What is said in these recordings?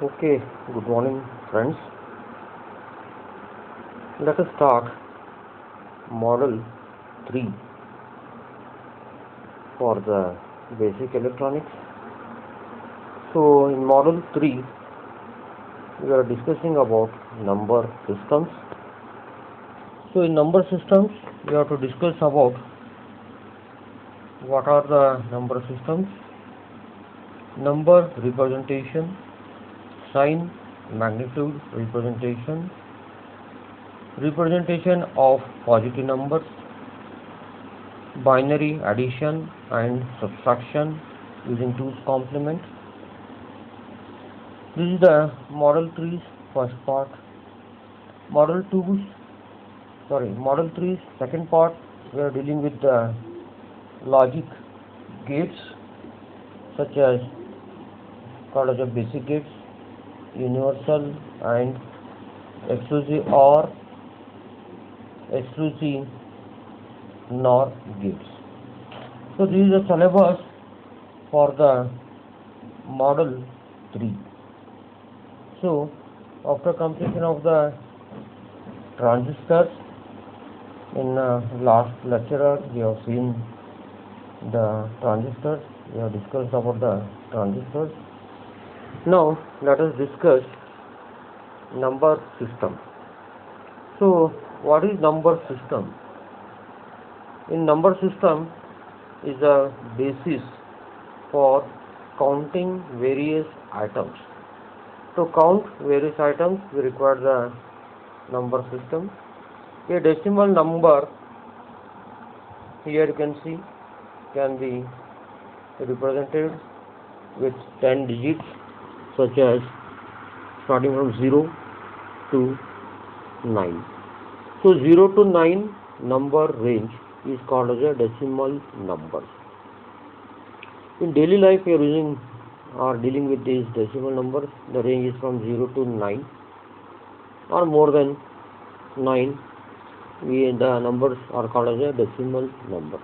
Okay, good morning, friends. Let us start Model 3 for the basic electronics. So, in Model 3, we are discussing about number systems. So, in number systems, we have to discuss about what are the number systems, number representation, sign, magnitude representation, representation of positive numbers, binary addition and subtraction using 2's complement. This is the Model 3's first part. Model 3's second part, we are dealing with the logic gates such as called as basic gates, universal and exclusive or exclusive NOR gates. So this is the syllabus for the Model 3. So after completion of the transistors, in last lecture we have seen the transistors, we have discussed about the transistors. Now let us discuss number system. So what is number system? In number system is a basis for counting various items. To count various items, we require the number system. A decimal number, here you can see, can be represented with 10 digits, such as starting from 0 to 9. So 0 to 9 number range is called as a decimal number. In daily life, we are using or dealing with these decimal numbers. The range is from 0 to 9 or more than 9. The numbers are called as a decimal number.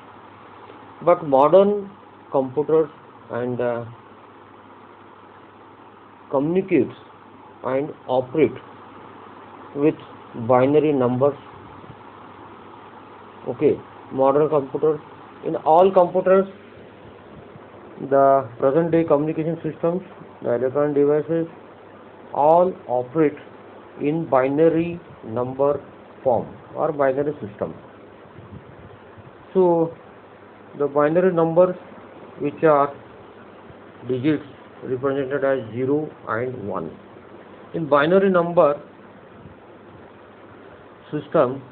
But modern computers and communicates and operate with binary numbers. Okay, modern computers, in all computers, the present day communication systems, the electronic devices, all operate in binary number form or binary system. So the binary numbers, which are digits represented as 0 and 1. In binary number system,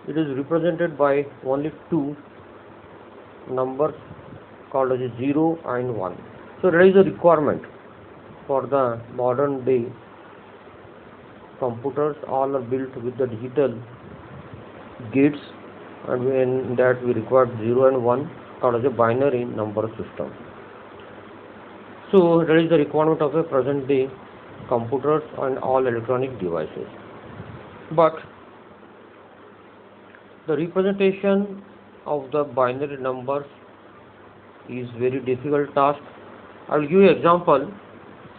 it is represented by only two numbers called as 0 and 1. So there is a requirement for the modern day computers. All are built with the digital gates, and in that we require 0 and 1 called as a binary number system. So there is the requirement of a present day computers and all electronic devices. But the representation of the binary numbers is very difficult task. I will give you example.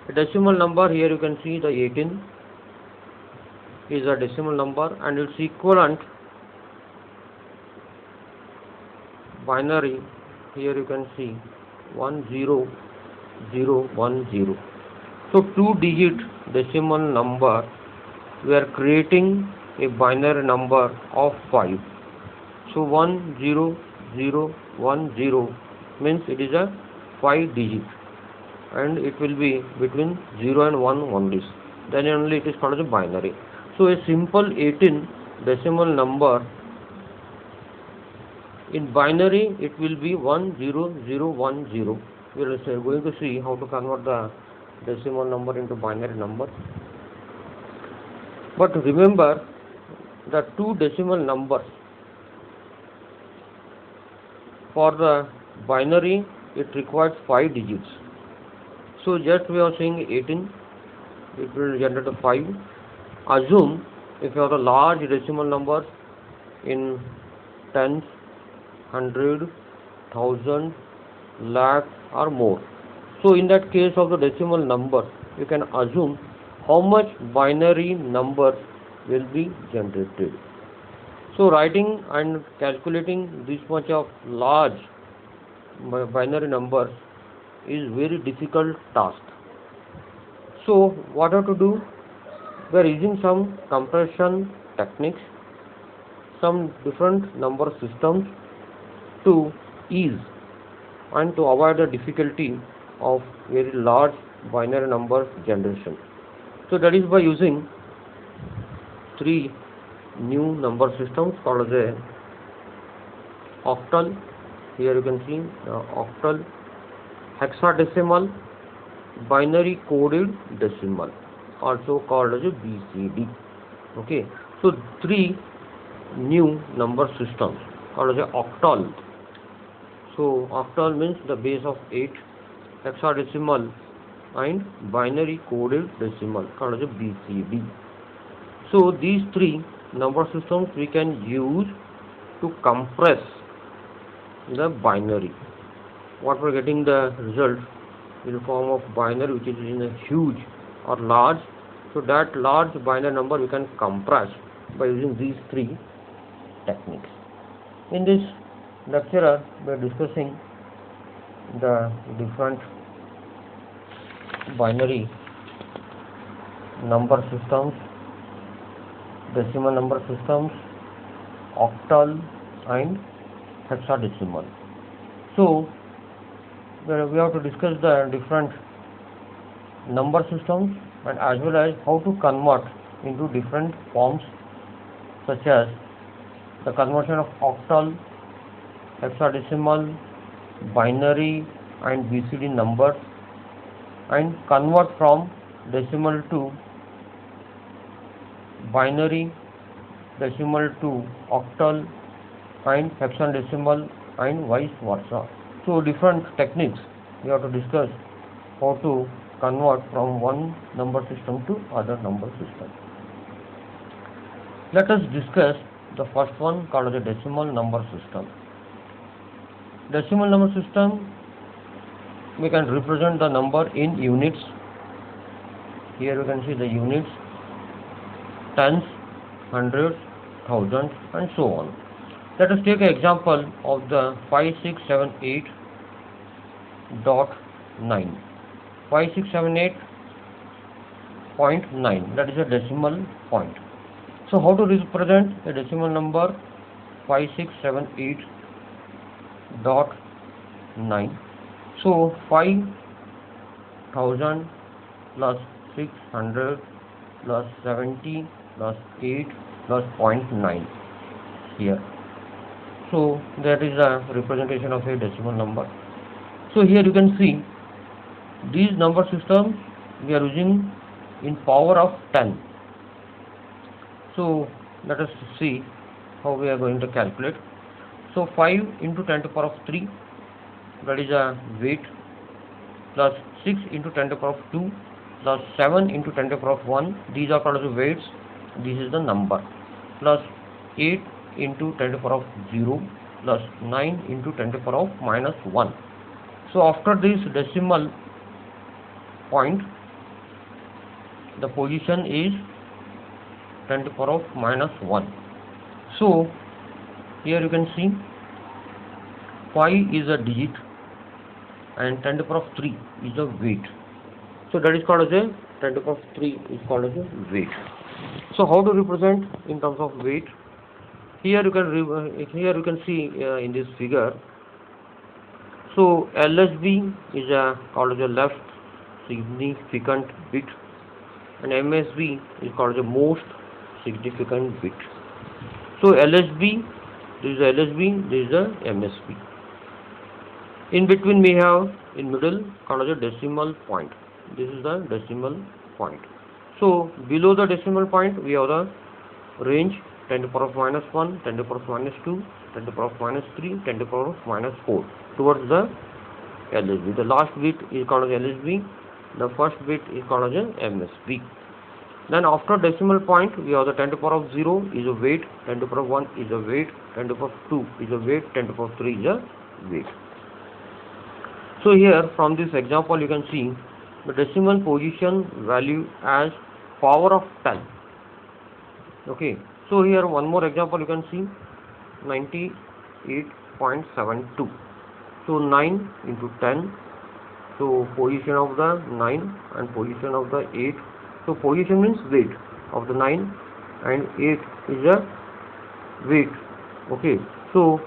A decimal number, here you can see the 18 is a decimal number, and its equivalent binary, here you can see 10010. So 2-digit decimal number, we are creating a binary number of 5. So 10010 means it is a 5 digit, and it will be between 0 and 1 only. Then only it is called as a binary. So a simple 18 decimal number, in binary it will be 10010. We are going to see how to convert the decimal number into binary number. But remember, the two decimal numbers, for the binary it requires 5 digits. So just we are saying 18, it will generate a 5. Assume if you have a large decimal number in tens, 100, 1000, lakh or more. So in that case of the decimal number, you can assume how much binary numbers will be generated. So writing and calculating this much of large binary numbers is very difficult task. So what have to do? We are using some compression techniques, some different number systems to ease and to avoid the difficulty of very large binary number generation. So that is by using three new number systems called as a octal. Here you can see octal, hexadecimal, binary coded decimal, also called as a BCD. Okay, so three new number systems called as a octal. So octal means the base of 8, hexadecimal and binary coded decimal called as a BCD. So these three number systems we can use to compress the binary. What we're getting the result in the form of binary, which is in a huge or large. So that large binary number we can compress by using these three techniques. In this lecture we are discussing the different binary number systems, decimal number systems, octal and hexadecimal. So we have to discuss the different number systems and as well as how to convert into different forms, such as the conversion of octal, hexadecimal, binary and BCD numbers, and convert from decimal to binary, decimal to octal and hexadecimal and vice versa. So different techniques we have to discuss how to convert from one number system to other number system. Let us discuss the first one called the decimal number system. Decimal number system, we can represent the number in units. Here you can see the units, tens, hundreds, thousands and so on. Let us take an example of the 5678.9. 5678.9, that is a decimal point. So how to represent a decimal number 5678.9? So 5000 plus 600 plus 70 plus 8 plus 0.9 here. So that is a representation of a decimal number. So here you can see these number systems we are using in power of 10. So let us see how we are going to calculate. So 5 into 10 to the power of 3, that is a weight, plus 6 into 10 to the power of 2 plus 7 into 10 to the power of 1, these are called as weights, this is the number, plus 8 into 10 to the power of 0 plus 9 into 10 to the power of minus 1. So after this decimal point, the position is 10 to the power of minus 1. So here you can see 5 is a digit and 10 to the power of 3 is a weight. So that is called as a 10 to the power of 3 is called as a weight. So how to represent in terms of weight? Here you can see in this figure. So LSB is called as a left significant bit, and MSB is called as the most significant bit. So LSB, this is LSB, this is the MSB. In between we have in middle called as a decimal point. This is the decimal point. So below the decimal point we have the range 10 to the power of minus 1, 10 to the power of minus 2, 10 to the power of minus 3, 10 to the power of minus 4 towards the LSB. The last bit is called as LSB. The first bit is called as MSB. Then after decimal point we have the 10 to the power of 0 is a weight, 10 to the power of 1 is a weight, 10 to the power of 2 is a weight, 10 to the power of 3 is a weight. So here from this example you can see the decimal position value as power of 10. Okay, so here one more example you can see, 98.72. So 9 into 10. So position of the 9 and position of the 8. So position means weight of the 9 and 8 is a weight. Okay, so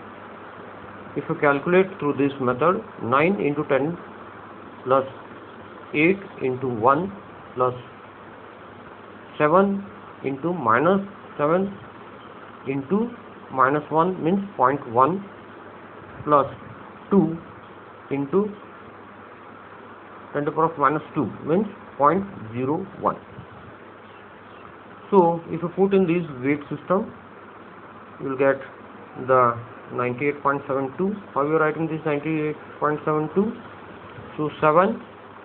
if you calculate through this method, 9 into 10 plus 8 into 1 plus 7 into minus 7 into minus 1 means 0.1 plus 2 into 10 to the power of minus 2 means 0.01. So if you put in this weight system, you will get the 98.72. How you are writing this 98.72? So 7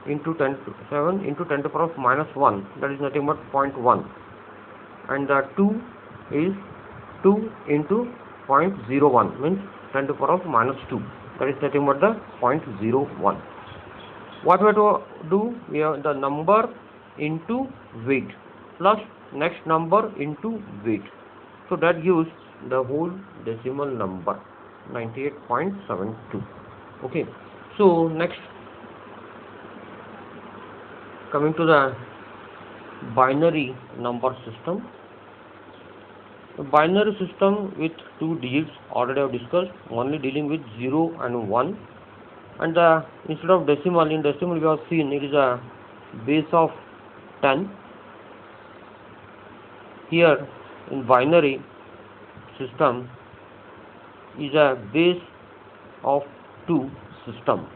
into 10 to the power of minus 1, that is nothing but 0.1, and the 2 is 2 into 0.01 means 10 to the power of minus 2, that is nothing but the 0.01. What we have to do? We have the number into weight plus next number into weight, so that gives the whole decimal number 98.72. Okay, so next, coming to the binary number system. The binary system with two digits already I have discussed, only dealing with 0 and 1, and instead of decimal, in decimal we have seen it is a base of 10. Here in binary system is a base of 2 system.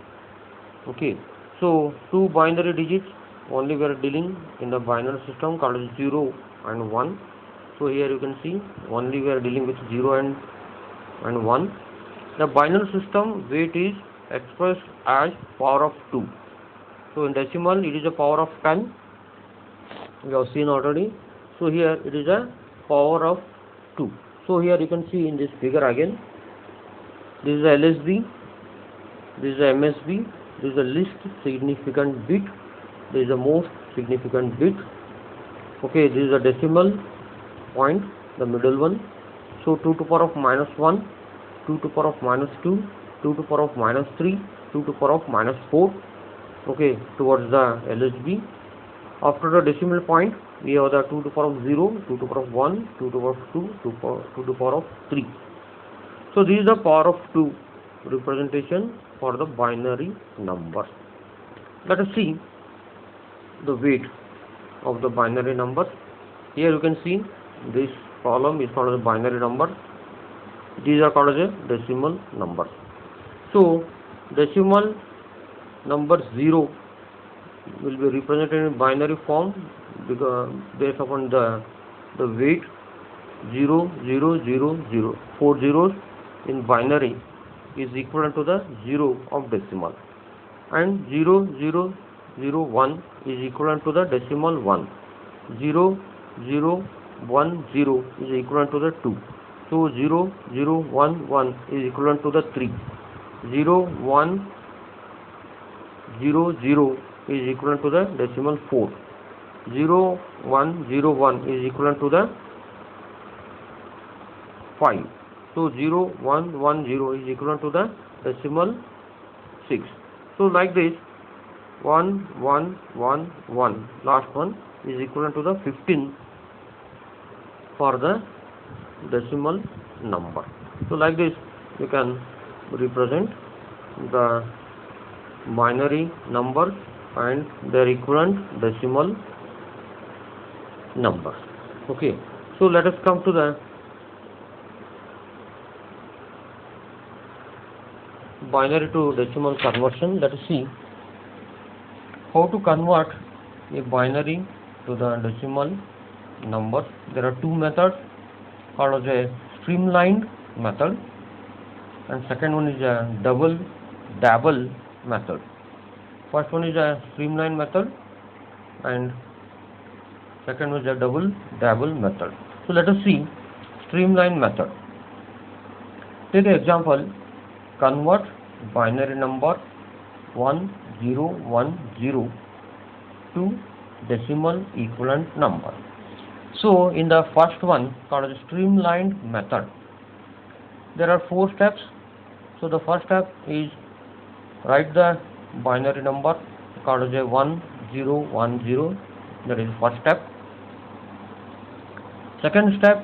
Okay, so two binary digits only we are dealing in the binary system called 0 and 1. So here you can see only we are dealing with 0 and 1. The binary system weight is expressed as power of 2. So in decimal it is a power of 10, we have seen already. So here it is a power of 2. So here you can see in this figure again, this is a LSB, this is a MSB, this is the least significant bit, this is the most significant bit. Okay, this is a decimal point, the middle one. So 2 to the power of minus 1, 2 to the power of minus 2, 2 to the power of minus 3, 2 to the power of minus 4. Okay, towards the LSB. After the decimal point, we have the 2 to the power of 0, 2 to the power of 1, 2 to the power of 2, 2 to the power of 3. So this is the power of 2 representation for the binary numbers. Let us see the weight of the binary numbers. Here you can see this column is called as a binary number. These are called as a decimal number. So decimal number 0 will be represented in binary form because based upon the weight 0, 0, 0, 0. 4 zeros in binary is equivalent to the 0 of decimal, and 0, 0, 0, 1 is equivalent to the decimal 1. 0, 0, 1, 0 is equivalent to the 2. So 0, 0, 1, 1 is equivalent to the 3. 0, 1, 0, 0 is equivalent to the decimal 4. 0, 1, 0, 1 is equivalent to the 5. So 0, 1, 1, 0 is equivalent to the decimal 6. So like this, 1, 1, 1, 1, last one is equivalent to the 15 for the decimal number. So like this you can represent the binary numbers and their equivalent decimal numbers. Okay, so let us come to the binary to decimal conversion. Let us see how to convert a binary to the decimal numbers. There are two methods called as a streamlined method, and second one is a double dabble method. First one is a streamlined method and second one is a double dabble method. So let us see streamlined method. Take an example, convert binary number 1010 to decimal equivalent number. So in the first one, called the streamlined method, there are 4 steps. So the first step is write the binary number called as a 1010. That is first step. Second step,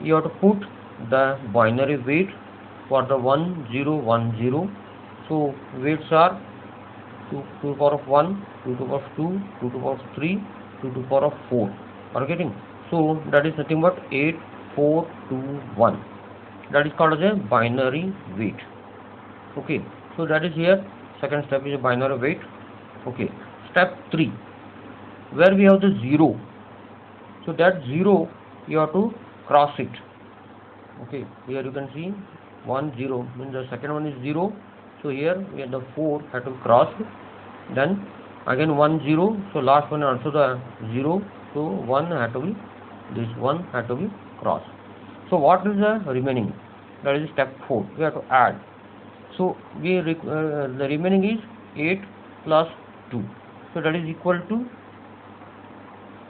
you have to put the binary weight for the 1010. So weights are 2 to the power of 1, 2 to the power of 2, 2 to the power of 3, 2 to the power of 4. Are getting? So that is nothing but 8, 4, 2, 1. That is called as a binary weight. Okay. So that is here. Second step is a binary weight. Okay. Step 3, where we have the 0. So that 0 you have to cross it. Okay. Here you can see 1 0 means the second one is 0. So here we have the 4 have to cross. Then again 1 0. So last one also the 0. So 1 had to be, this 1 had to be crossed. So what is the remaining? That is step 4. We have to add. So the remaining is 8 plus 2. So that is equal to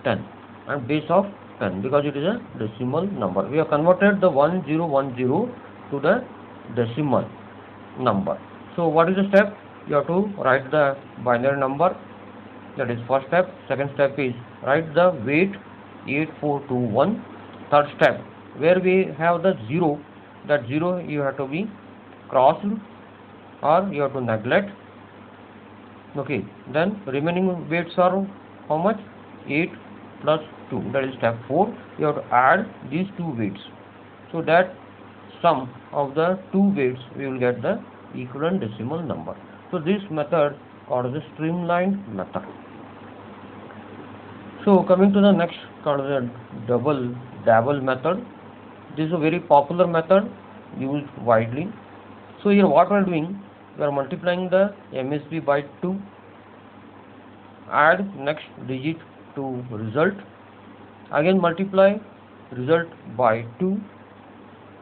10 and base of 10 because it is a decimal number. We have converted the 1010 to the decimal number. So what is the step? You have to write the binary number. That is first step. Second step is write the weight 8421. Third step, where we have the 0, that 0 you have to be crossed or you have to neglect. Okay, then remaining weights are how much? 8 plus 2. That is step 4. You have to add these 2 weights. So that sum of the 2 weights we will get the equivalent decimal number. So this method called the streamlined method. So coming to the next called the double dabble method. This is a very popular method used widely. So here what we are doing, we are multiplying the MSB by 2, add next digit to result, again multiply result by 2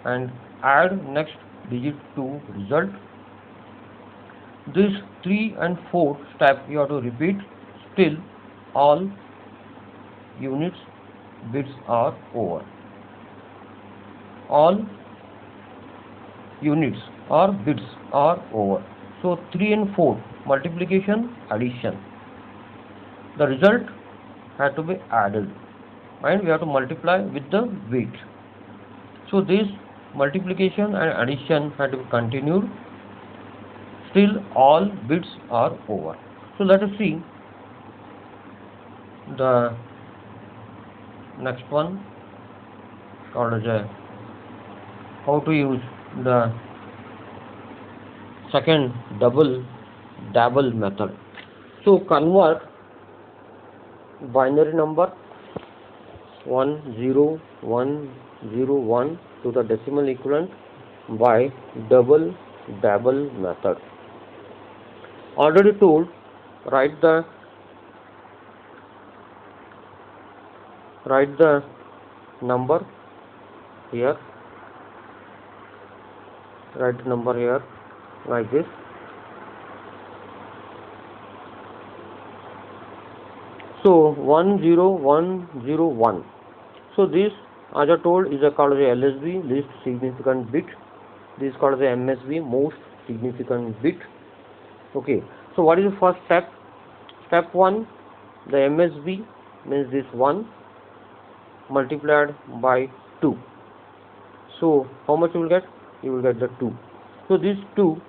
and add next digit to result. This 3 and 4 step you have to repeat till all units bits are over. All units or bits are over. So 3 and 4 multiplication, addition. The result had to be added and we have to multiply with the weight. So this multiplication and addition had to be continued till all bits are over. So let us see the next one called as a how to use the second double dabble method. So convert binary number 10101 to the decimal equivalent by double dabble method. Already told, write the number here, write the number here like this. So 10101. So this, as I told, is called the LSB, least significant bit. This is called the MSB, most significant bit. Okay. So what is the first step? Step 1, the MSB means this 1 multiplied by 2. So how much you will get? You will get the 2. So this 2,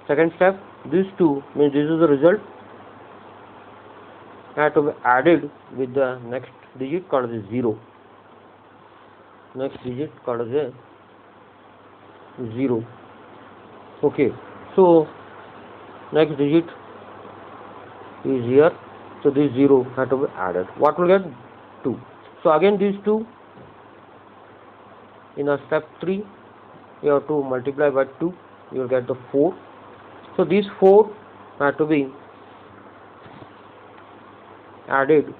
second step, this 2 means this is the result, had to be added with the next digit called as 0. Next digit called as 0. Okay. So next digit is here. So this 0 had to be added. What will get? 2. So again these 2 in a step 3 you have to multiply by 2, you will get the 4. So these 4 have to be added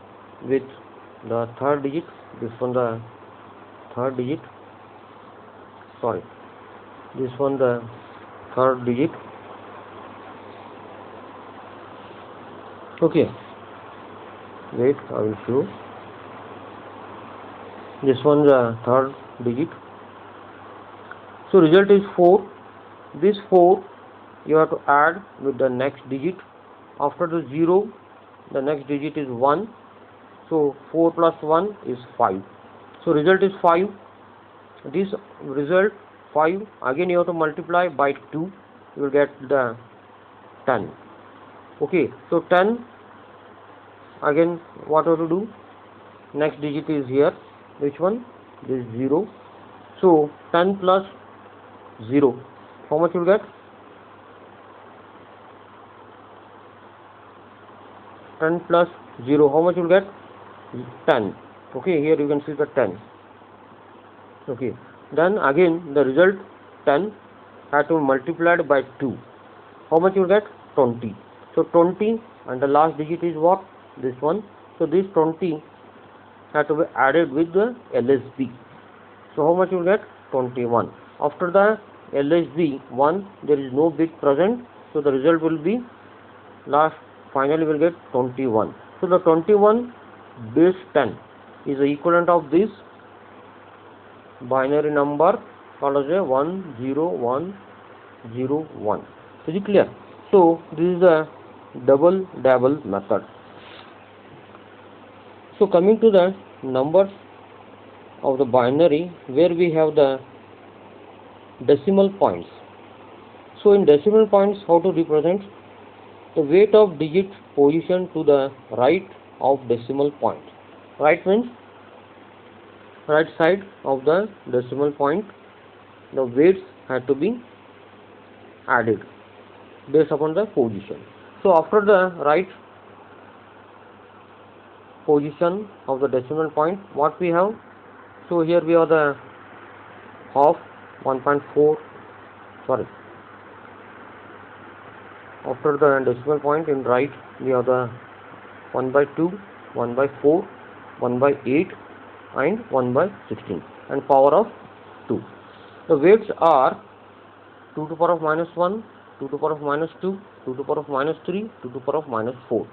with the third digit. This one the third digit, sorry, this one the third digit. Okay. Wait, I will show. This one the third digit. So result is 4. This 4 you have to add with the next digit. After the 0, the next digit is 1. So 4 plus 1 is 5. So result is 5. This result 5, again you have to multiply by 2. You will get the 10. Okay, so 10, again what you have to do? Next digit is here. Which one? This 0. So 10 plus 0. How much you will get? 10 plus 0. How much you will get? 10. Okay, here you can see the 10. Okay, then again the result 10 had to be multiplied by 2. How much you will get? 20. So 20 and the last digit is what? This one. So this 20 had to be added with the LSB. So how much you will get? 21. After the LSB 1, there is no bit present. So the result will be last, finally will get 21. So the 21 base 10 is the equivalent of this binary number called as a 10101. Is it clear? So this is the double method. So coming to the numbers of the binary, where we have the decimal points. So in decimal points, how to represent? The weight of digit position to the right of decimal point. Right means right side of the decimal point, the weights had to be added based upon the position. So after the right position of the decimal point, what we have? So here we have the half, 1.4, sorry. After the decimal point in right, we have the 1 by 2, 1 by 4, 1 by 8 and 1 by 16 and power of 2. The weights are 2 to the power of minus 1, 2 to the power of minus 2, 2 to the power of minus 3, 2 to the power of minus 4.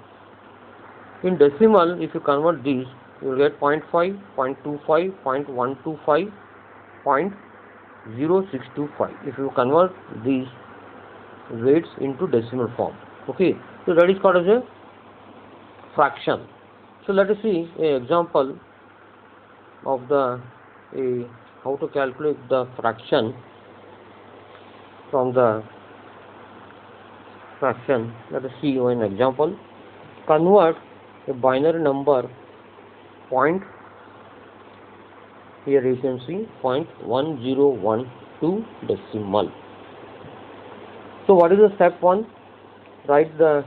In decimal, if you convert these, you will get 0.5, 0.25, 0.125, 0.0625. If you convert these weights into decimal form. Okay, so that is called as a fraction. So let us see an example of the how to calculate the fraction from the fraction. Let us see one example. Convert a binary number point, here you can see 0.1012 to decimal. So what is the step 1? Write the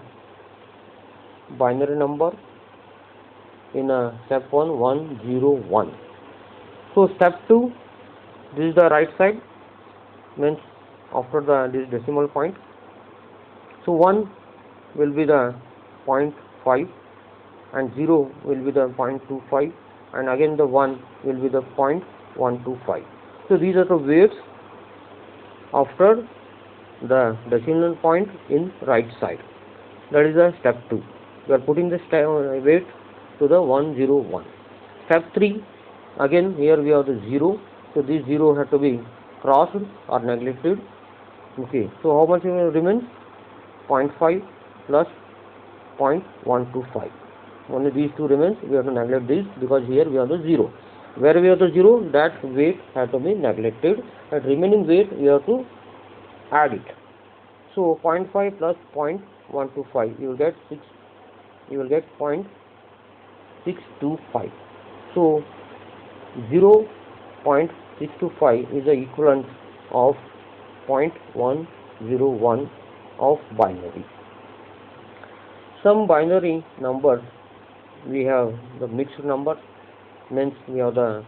binary number in a step 1, 101. So step 2, this is the right side, means after this decimal point. So 1 will be the 0.5 and 0 will be the 0.25 and again the 1 will be the 0.125. So these are the weights after the decimal point in right side. That is the step 2. We are putting the weight to the 101. Step 3, again here we have the 0. So this 0 has to be crossed or neglected. Okay, so how much remains? 0.5 plus 0.125. Only these two remains. We have to neglect this because here we have the 0. Where we have the 0, that weight has to be neglected, and remaining weight we have to add it. So 0.5 plus 0.125, you will get 6. You will get 0.625. So 0.625 is the equivalent of 0.101 of binary. Some binary numbers, we have the mixed number, means we have the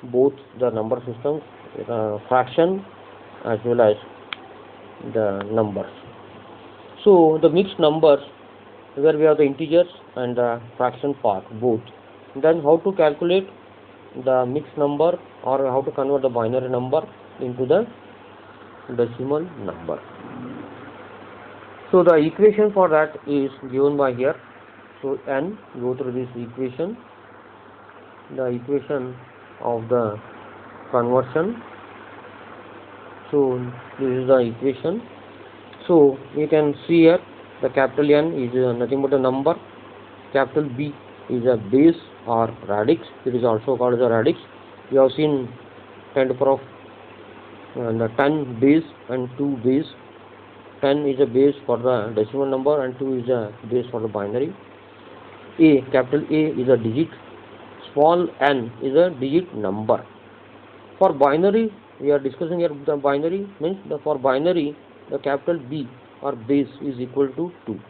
both the number systems, fraction as well as the numbers. So the mixed numbers, where we have the integers and the fraction part both. Then how to calculate the mixed number or how to convert the binary number into the decimal number. So the equation for that is given by here. So n, go through this equation, the equation of the conversion. So this is the equation. So you can see here the capital N is nothing but a number, capital B is a base or radix. It is also called as a radix. We have seen 10 to the power of the 10 base and 2 base. 10 is a base for the decimal number and 2 is a base for the binary. A, capital A is a digit, small n is a digit number. For binary, we are discussing here the binary means for binary the capital B or base is equal to 2.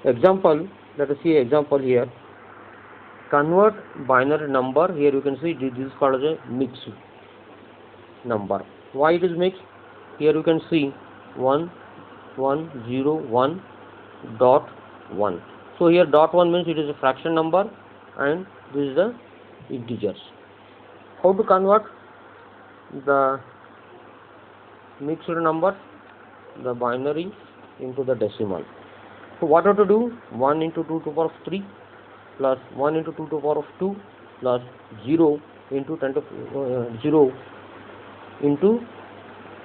Example, let us see example here. Convert binary number. Here you can see this is called as a mixed number. Why it is mixed? Here you can see 1 1 0 1 dot 1. So here dot 1 means it is a fraction number and this is the integers. How to convert the mixed number, the binary into the decimal? So what have to do? 1 into 2 to the power of 3 plus 1 into 2 to the power of 2 plus 0 into 10 to 0 into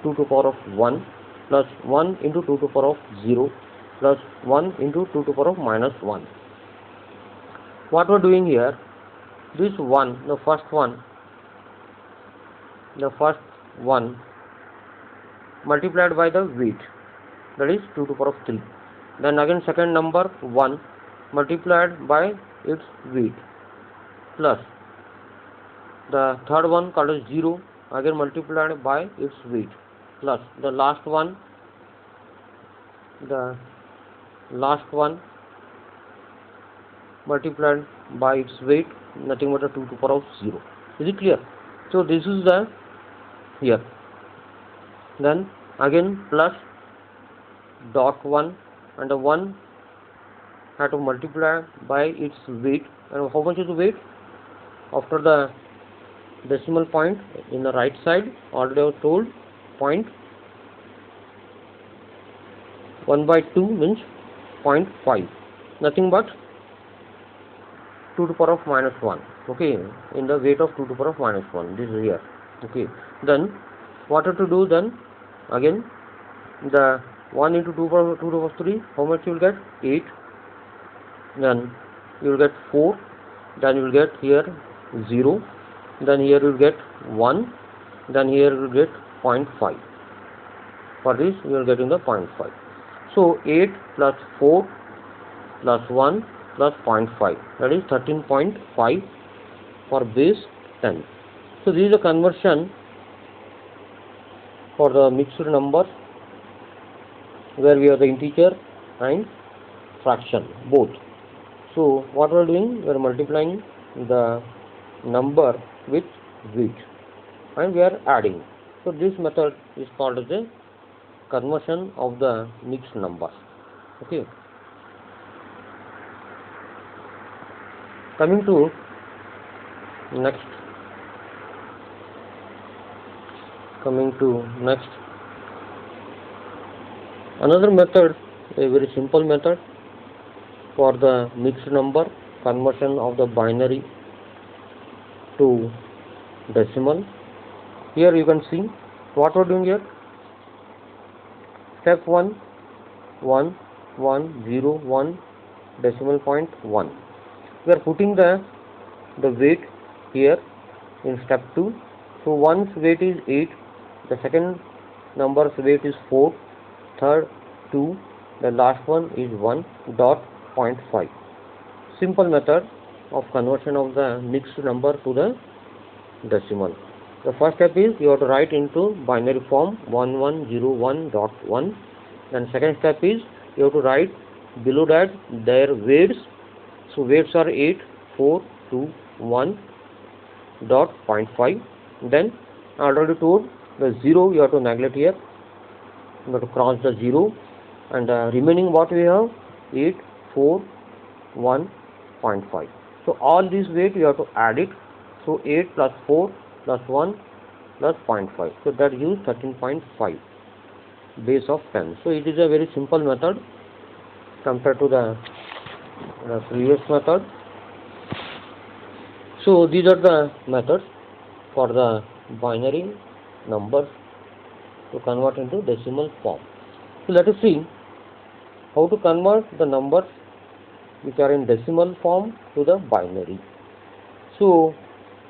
2 to the power of 1 plus 1 into 2 to the power of 0 plus 1 into 2 to the power of minus 1. What we are doing here, this 1, the first one multiplied by the weight, that is 2 to the power of 3. Then again second number 1 multiplied by its weight plus the third one called as 0 again multiplied by its weight plus the last one multiplied by its weight, nothing but a 2 to the power of 0. Is it clear? So this is the here. Then again plus dot 1 and the 1 had to multiply by its weight. And how much is the weight? After the decimal point in the right side, already I was told, point 1 by 2 means 0.5, nothing but 2 to the power of minus 1. Okay, in the weight of 2 to the power of minus 1, this is here. Okay, then what have to do then? Again the 1 into 2 to the power of 3, how much you will get? 8. Then you will get 4, then you will get here 0, then here you will get 1, then here you will get 0.5. For this you are getting the 0.5. So 8 plus 4 plus 1 plus 0.5, that is 13.5 for base 10. So this is a conversion for the mixed numbers where we have the integer and fraction both. So what we are doing, we are multiplying the number with weight and we are adding. So this method is called as a conversion of the mixed numbers. Okay. Coming to next. Another method, a very simple method for the mixed number conversion of the binary to decimal. Here you can see what we are doing here. Step 1, 1 1 0 1 decimal point 1. We are putting the weight here in step 2. So 1's weight is 8, the second number's weight is 4, third 2, the last one is 1 dot 0.5. Simple method of conversion of the mixed number to the decimal. The first step is you have to write into binary form 1101.1. Then second step is you have to write below that their weights. So weights are 8, 4, 2, 1 dot 0.5. Then I already told the 0 you have to neglect here. You have to cross the 0 and remaining what we have 8, 4, 1, 0.5. So all these weight you have to add it. So 8 plus 4 plus 1 plus 0.5. So that gives 13.5 base of 10. So it is a very simple method compared to the the previous method. So these are the methods for the binary numbers to convert into decimal form. So let us see how to convert the numbers which are in decimal form to the binary. So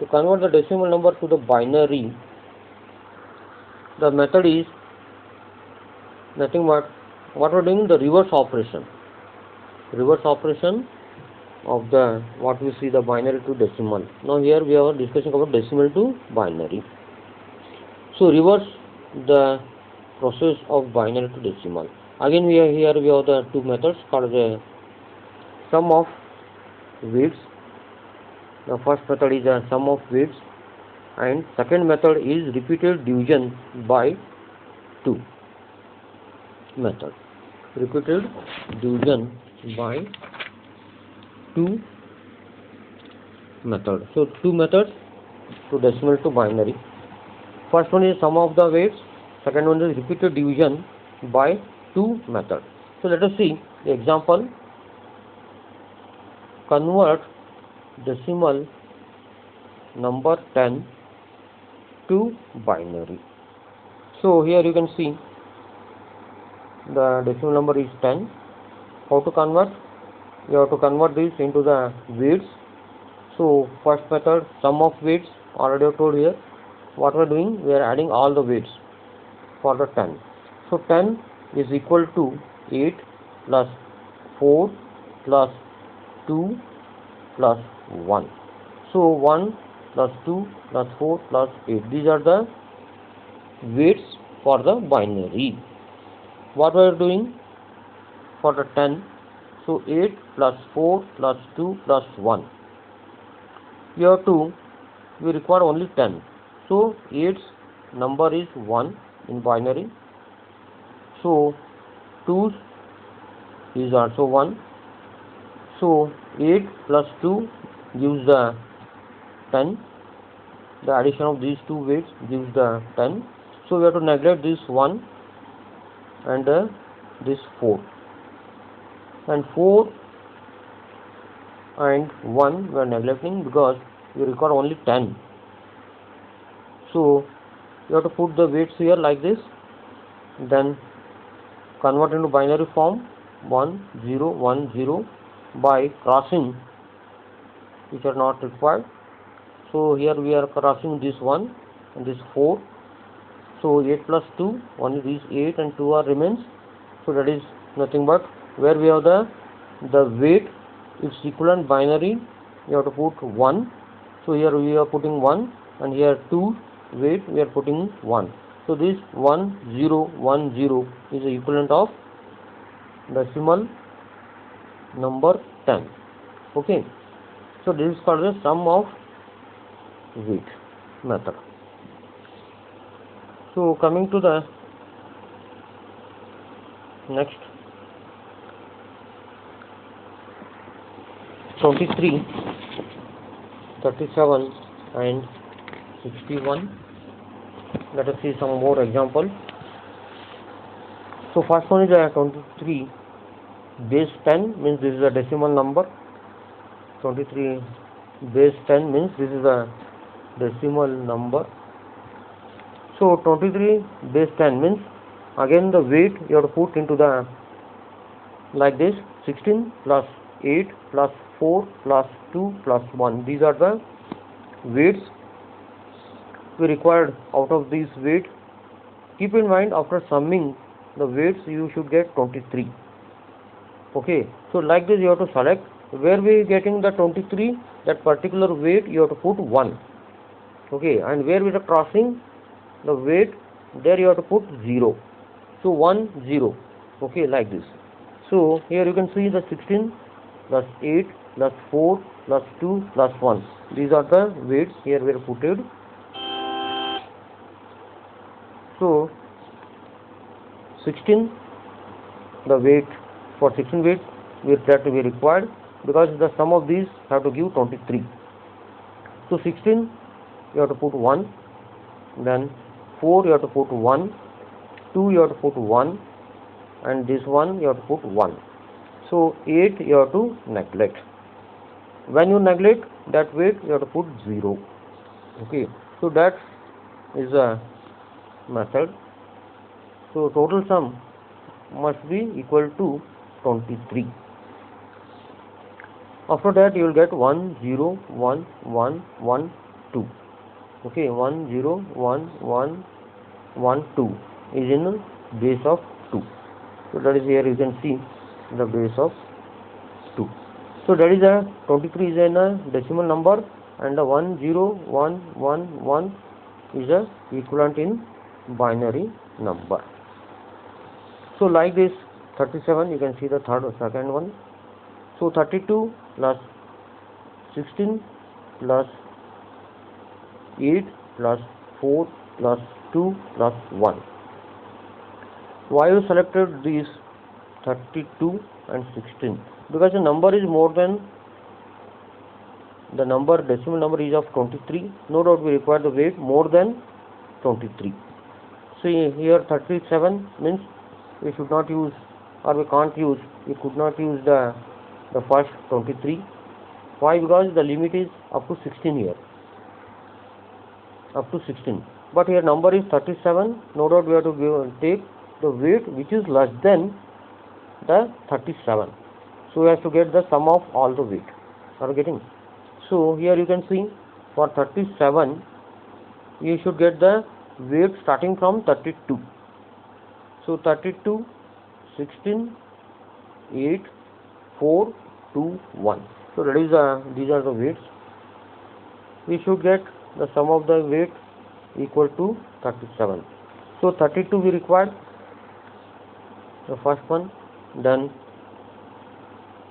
to convert the decimal number to the binary, the method is nothing but what we are doing, the reverse operation of the what we see the binary to decimal. Now here we are discussing about decimal to binary. So reverse the process of binary to decimal. Again we have the two methods called the sum of weights. The first method is a sum of weights, and second method is repeated division by 2 method. Repeated division by 2 method. So two methods to decimal to binary. First one is sum of the weights, second one is repeated division by 2 method. So let us see the example. Convert decimal number 10 to binary. So here you can see the decimal number is 10. How to convert? You have to convert this into the weights. So first method, sum of weights, already I told here. What we are doing, we are adding all the weights for the 10. So 10 is equal to 8 plus 4 plus 2 plus 1. So 1 plus 2 plus 4 plus 8. These are the weights for the binary. What we are doing for the 10? So 8 plus 4 plus 2 plus 1. Here 2, we require only 10. So 8's number is 1 in binary. So 2 is also 1. So 8 plus 2 gives the 10. The addition of these two weights gives the 10. So we have to neglect this 1 and this 4. And 4 and 1 we are neglecting because we require only 10. So you have to put the weights here like this, then convert into binary form 1 0 1 0 by crossing which are not required. So here we are crossing this 1 and this 4. So 8 plus 2, only these 8 and 2 are remains. So that is nothing but where we have the weight, its equivalent binary, you have to put 1. So here we are putting 1, and here 2 weight we are putting 1. So this 1 0 1 0 is the equivalent of decimal number 10. Okay. So this is called the sum of weight method. So coming to the next, 23, 37 and 61. Let us see some more examples. So first one is 23 base 10 means this is a decimal number. 23 base 10 means this is a decimal number. So 23 base 10 means again the weight you have to put into the like this 16 plus 8 plus 4 plus 2 plus 1. These are the weights we required out of these weights. Keep in mind after summing the weights you should get 23. Okay, so like this you have to select where we are getting the 23, that particular weight you have to put 1. Okay, and where we are crossing the weight, there you have to put 0. So 1 0. Okay, like this. So here you can see the 16 plus 8 plus 4 plus 2 plus 1. These are the weights here we are putted. So 16, the weight for 16 weights that will be required because the sum of these have to give 23. So 16 you have to put 1, then 4 you have to put 1, 2 you have to put 1, and this one you have to put 1. So 8 you have to neglect. When you neglect that weight, you have to put 0. Okay, so that is a method. So total sum must be equal to 23. After that you will get 1 0 1 1 1 2. Okay, 1 0 1 1 1 2 is in base of 2. So that is here you can see the base of 2. So that is a 23 is a decimal number, and the 1 0 1 1 1 is a equivalent in binary number. So like this 37, you can see the second one. So 32 plus 16 plus 8 plus 4 plus 2 plus 1. Why you selected these 32 and 16? Because the number is more than the number, decimal number is of 23. No doubt we require the weight more than 23. See here 37 means we should not use, or we can't use, we could not use the first 23. Why? Because the limit is up to 16 here. Up to 16. But here number is 37. No doubt we have to take the weight which is less than the 37. So we have to get the sum of all the weight. Are you getting? So here you can see for 37 you should get the weight starting from 32. So 32, 16, 8, 4, 2, 1. So that is these are the weights. We should get the sum of the weight equal to 37. So 32 we required, the first one. Then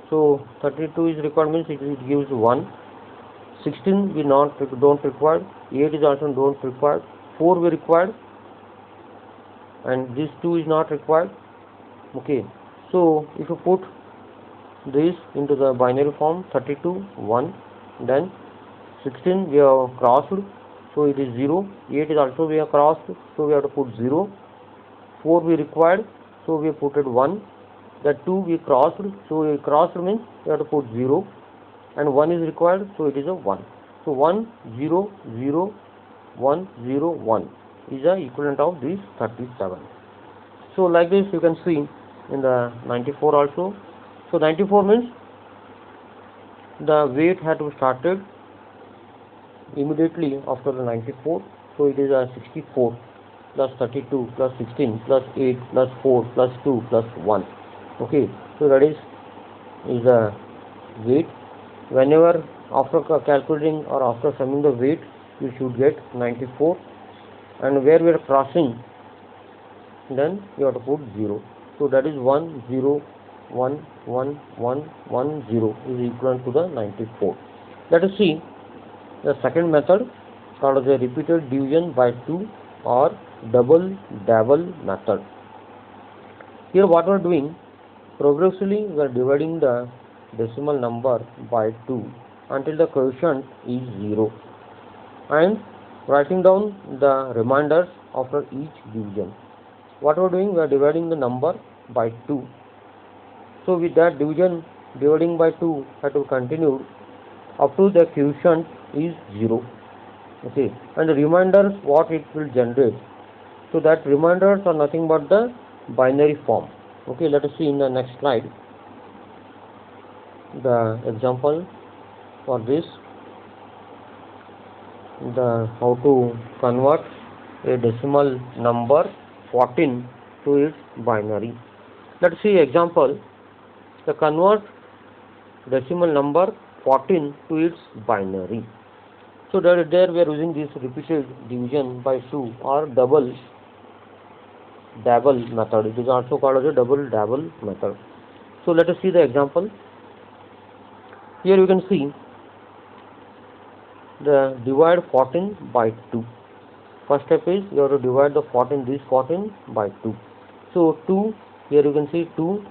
so 32 is required means it gives 1. 16 we don't require. 8 is also don't require. 4 we required, and this 2 is not required. Okay, so if you put this into the binary form, 32 1, then 16 we have crossed, so it is 0. 8 is also we have crossed, so we have to put 0. 4 we required, so we put it 1. That 2 we crossed, so we crossed means we have to put 0, and 1 is required, so it is a 1. So 1 0 0 1 0 1 is the equivalent of this 37. So like this you can see in the 94 also. So 94 means the weight had to be started immediately after the 94. So it is a 64 plus 32 plus 16 plus 8 plus 4 plus 2 plus 1. Okay, so that is the weight. Whenever after calculating or after summing the weight, you should get 94, and where we are crossing, then you have to put 0. So that is 1 0 1 1 1 1 0 is equivalent to the 94. Let us see the second method called as a repeated division by 2 or double dabble method. Here what we are doing, progressively we are dividing the decimal number by 2 until the quotient is 0, and writing down the reminders after each division. What we are doing, we are dividing the number by 2. So with that dividing by 2 had to continue up to the quotient is 0. Okay, and the reminders what it will generate. So that reminders are nothing but the binary form. Okay, let us see in the next slide the example for this, the how to convert a decimal number 14 to its binary. Let's see example. The convert decimal number 14 to its binary. So there we are using this repeated division by 2 or double dabble method. It is also called as a double dabble method. So let us see the example. Here you can see the divide 14 by 2. First step is you have to divide the 14, this 14 by 2. So 2, here you can see 2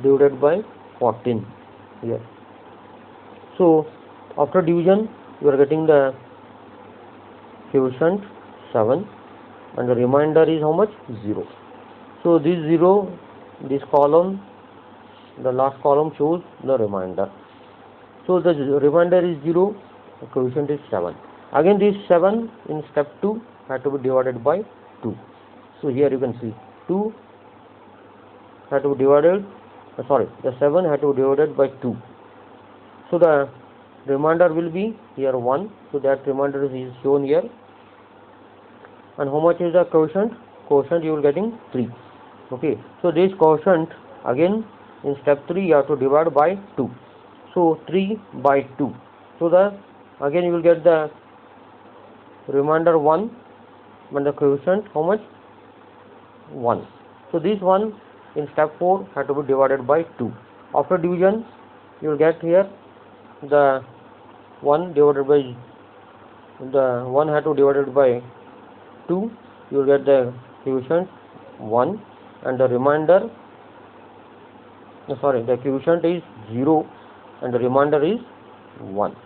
divided by 14 here. So after division you are getting the quotient 7, and the remainder is how much? 0. So this 0, this column the last column shows the remainder. So the remainder is 0, the quotient is 7. Again this 7 in step 2 had to be divided by 2. So here you can see 2 had to be divided, the 7 had to be divided by 2. So the remainder will be here 1, so that remainder is shown here. And how much is the quotient? Quotient you will getting 3. Okay, so this quotient again in step 3 you have to divide by 2. So 3 by 2. So the again you will get the remainder 1 and the quotient how much? 1. So this one in step 4 had to be divided by 2. After division you will get here the 1 divided by the 1 had to be divided by 2, you will get the quotient 1 and the remainder the quotient is 0 and the remainder is 1.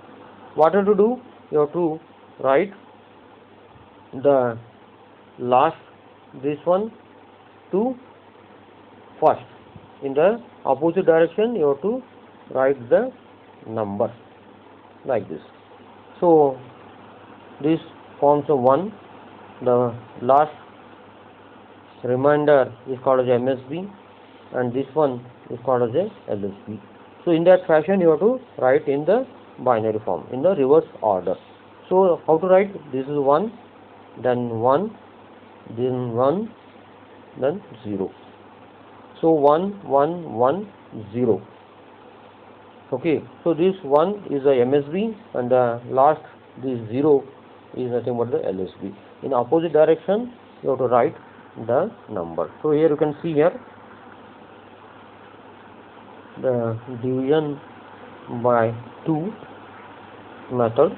What you have to do? You have to write the last this one to first. In the opposite direction you have to write the number like this. So this forms a 1. The last remainder is called as MSB and this one is called as a LSB. So in that fashion you have to write in the binary form in the reverse order. So how to write? This is 1, then 1, then 1, then 0. So 1, 1, 1, 0. Okay, so this 1 is the MSB and the last this 0 is nothing but the LSB. In opposite direction you have to write the number. So here you can see here the division by 2 method.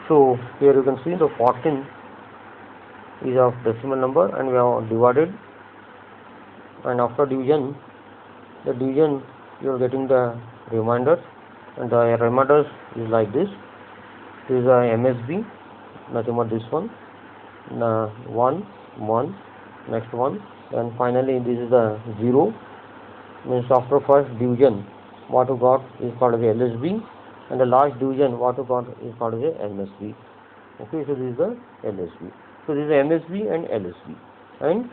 So here you can see the 14 is of decimal number and we have divided, and after division the division you are getting the reminders and the reminders is like this. This is a MSB, nothing but this one, 1, 1, next one, and finally this is the 0, means after first division what you got is called as LSB and the last division what you got is called as MSB. Okay, so this is the LSB. So this is MSB and LSB and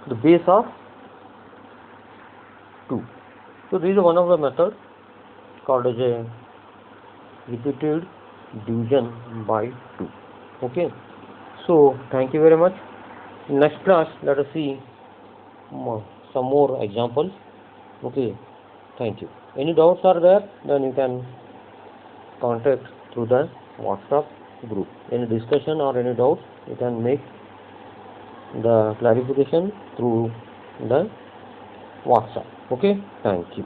the base of 2. So this is one of the methods called as a repeated division by 2. Okay, so thank you very much. In next class let us see some more examples. Okay, thank you. Any doubts are there, then you can contact through the WhatsApp group. Any discussion or any doubts, you can make the clarification through the WhatsApp. Okay, thank you.